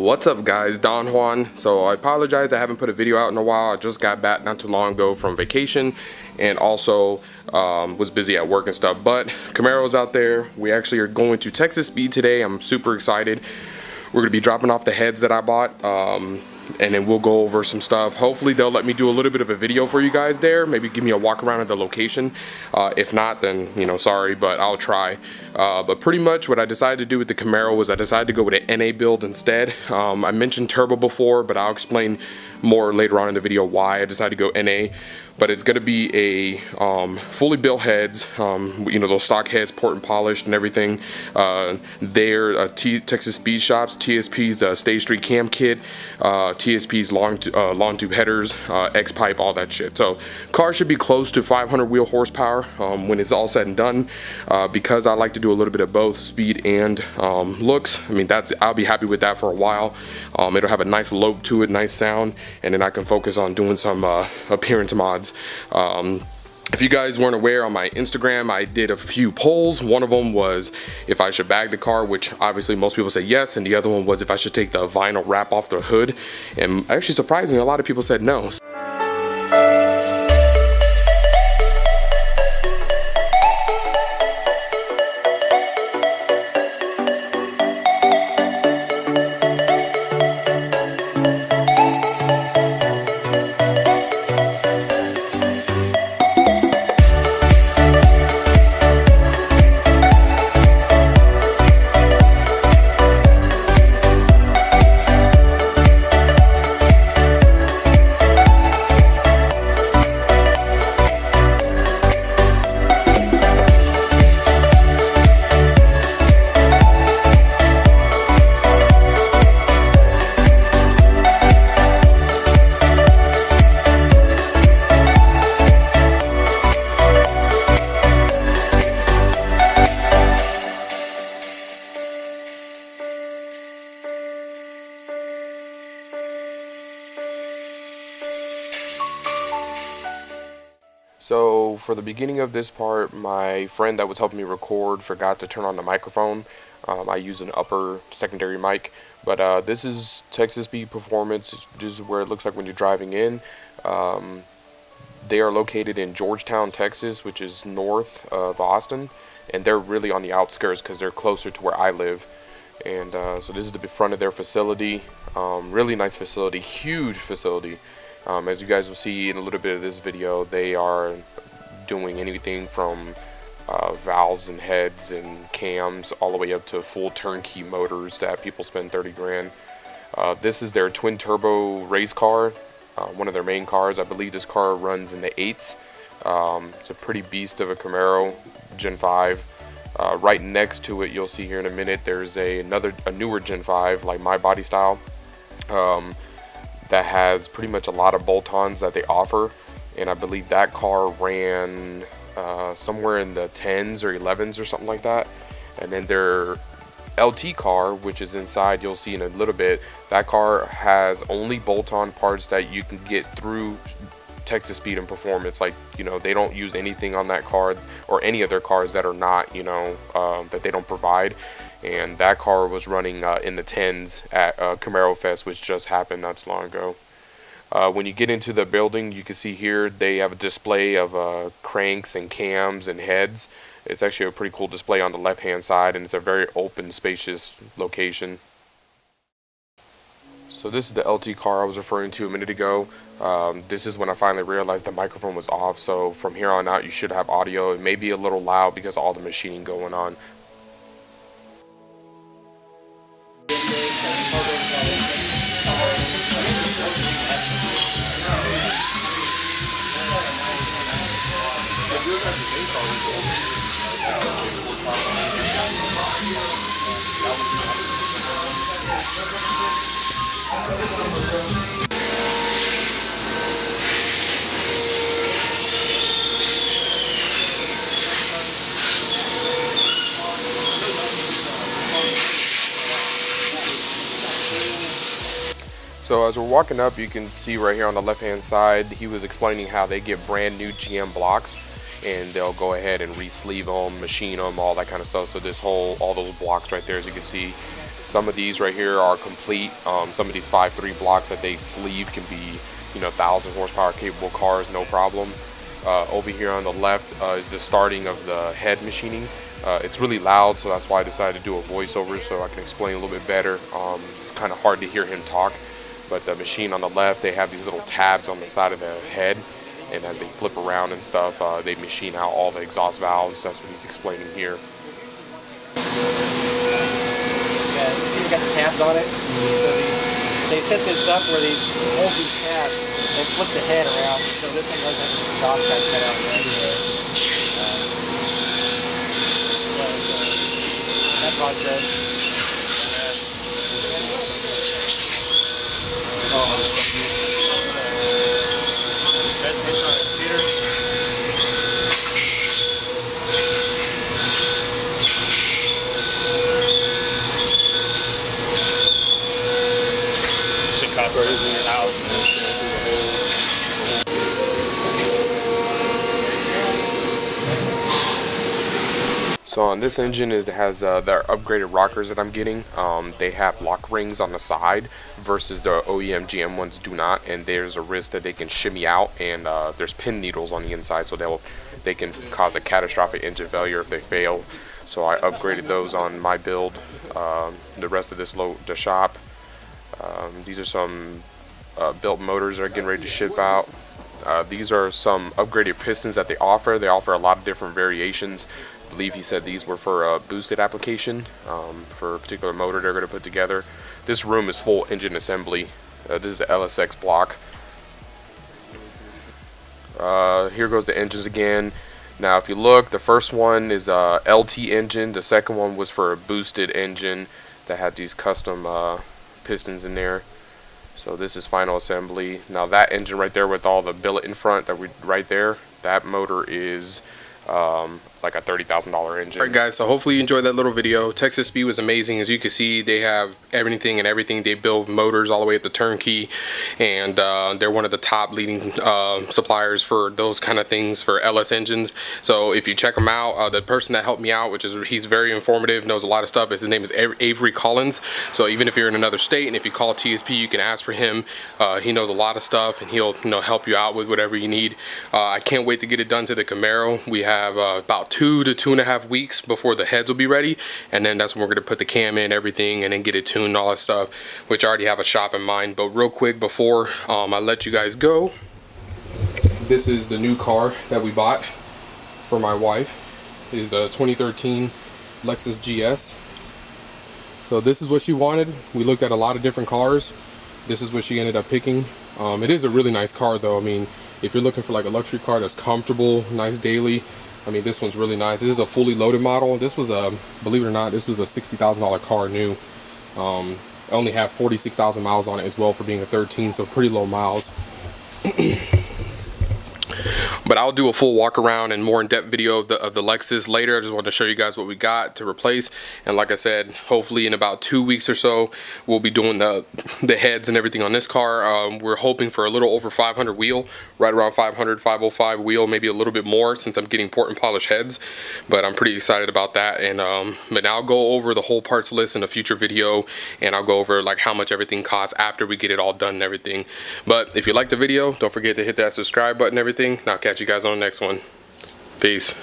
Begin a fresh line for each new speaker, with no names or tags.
What's up guys, Don Juan. So I apologize I haven't put a video out in a while. I just got back not too long ago from vacation and also was busy at work and stuff, but Camaro's out there. We actually are going to Texas Speed today. I'm super excited. We're gonna be dropping off the heads that I bought and then we'll go over some stuff. Hopefully they'll let me do a little bit of a video for you guys there, maybe give me a walk around at the location. If not, then you know, sorry, but I'll try. But pretty much what I decided to do with the Camaro was I decided to go with an NA build instead. I mentioned turbo before, but I'll explain more later on in the video why I decided to go NA. But it's going to be a fully built heads, you know, those stock heads, port and polished and everything. They're Texas Speed Shops, TSP's Stage Street Cam Kit, TSP's long tube headers, X-pipe, all that shit. So car should be close to 500 wheel horsepower when it's all said and done. Because I like to do a little bit of both speed and looks. I mean, I'll be happy with that for a while. It'll have a nice lope to it, nice sound, and then I can focus on doing some appearance mods. If you guys weren't aware, on my Instagram I did a few polls. One of them was if I should bag the car, which obviously most people said yes, and the other one was if I should take the vinyl wrap off the hood, and actually surprisingly a lot of people said no. So for the beginning of this part, my friend that was helping me record forgot to turn on the microphone. I use an upper secondary mic, but this is Texas Speed Performance. This is where it looks like when you're driving in. They are located in Georgetown, Texas, which is north of Austin, and they're really on the outskirts because they're closer to where I live. And so this is the front of their facility. Really nice facility, huge facility. As you guys will see in a little bit of this video, they are doing anything from valves and heads and cams all the way up to full turnkey motors that people spend 30 grand. This is their twin turbo race car, one of their main cars. I believe this car runs in the 8s. It's a pretty beast of a Camaro, Gen 5. Right next to it, you'll see here in a minute, there's a newer Gen 5, like my body style. That has pretty much a lot of bolt-ons that they offer, and I believe that car ran somewhere in the 10s or 11s or something like that. And then their LT car, which is inside, you'll see in a little bit, that car has only bolt-on parts that you can get through Texas Speed and Performance. Like, you know, they don't use anything on that car or any of their cars that are not, you know, that they don't provide. And that car was running in the 10s at Camaro Fest, which just happened not too long ago. When you get into the building, you can see here they have a display of cranks and cams and heads. It's actually a pretty cool display on the left hand side, and it's a very open, spacious location. So this is the LT car I was referring to a minute ago. This is when I finally realized the microphone was off, so from here on out you should have audio. It may be a little loud because of all the machining going on. So as we're walking up, you can see right here on the left hand side, he was explaining how they get brand new GM blocks and they'll go ahead and re-sleeve them, machine them, all that kind of stuff. So this whole, all those blocks right there, as you can see, Some of these right here are complete. Some of these 5.3 blocks that they sleeve can be, you know, 1,000 horsepower capable cars, no problem. Over here on the left is the starting of the head machining. It's really loud, so that's why I decided to do a voiceover so I can explain a little bit better. It's kind of hard to hear him talk, but the machine on the left, they have these little tabs on the side of the head, and as they flip around and stuff, they machine out all the exhaust valves. That's what he's explaining here.
Yeah, you see we got the tabs on it. So they set this up where they hold these tabs and flip the head around, so this thing doesn't have the exhaust pipe cut out right. That's all it does.
So on this engine it has their upgraded rockers that I'm getting. They have lock rings on the side versus the OEM GM ones do not, and there's a risk that they can shimmy out, and there's pin needles on the inside, so they can cause a catastrophic engine failure if they fail. So I upgraded those on my build. The rest of the shop. These are some built motors that are getting ready to ship out. These are some upgraded pistons that they offer. They offer a lot of different variations. I believe he said these were for a boosted application, for a particular motor they're going to put together. This room is full engine assembly. This is the LSX block. Here goes the engines again. Now if you look, the first one is a LT engine. The second one was for a boosted engine that had these custom pistons in there. So this is final assembly. Now that engine right there with all the billet in front, right there, that motor is like a $30,000 engine. Alright guys, so hopefully you enjoyed that little video. Texas Speed was amazing. As you can see, they have everything and everything. They build motors all the way up to turnkey, and they're one of the top leading suppliers for those kind of things for LS engines. So if you check them out, the person that helped me out, he's very informative, knows a lot of stuff. His name is Avery Collins. So even if you're in another state and if you call TSP, you can ask for him. He knows a lot of stuff, and he'll help you out with whatever you need. I can't wait to get it done to the Camaro. We have about 2 to 2.5 weeks before the heads will be ready, and then that's when we're going to put the cam in, everything, and then get it tuned and all that stuff, which I already have a shop in mind. But real quick before I let you guys go, this is the new car that we bought for my wife. It is a 2013 Lexus GS. So this is what she wanted. We looked at a lot of different cars. This is what she ended up picking. It is a really nice car though. I mean, if you're looking for like a luxury car that's comfortable, nice daily, I mean, this one's really nice. This is a fully loaded model. This was a, believe it or not, this was a $60,000 car new. I only have 46,000 miles on it as well for being a 13, so pretty low miles. But I'll do a full walk around and more in-depth video of the Lexus later. I just wanted to show you guys what we got to replace. And like I said, hopefully in about 2 weeks or so, we'll be doing the heads and everything on this car. We're hoping for a little over 500 wheel, right around 500, 505 wheel, maybe a little bit more since I'm getting port and polish heads. But I'm pretty excited about that. And but I'll go over the whole parts list in a future video, and I'll go over like how much everything costs after we get it all done and everything. But if you like the video, don't forget to hit that subscribe button and everything. I'll catch you guys on the next one. Peace.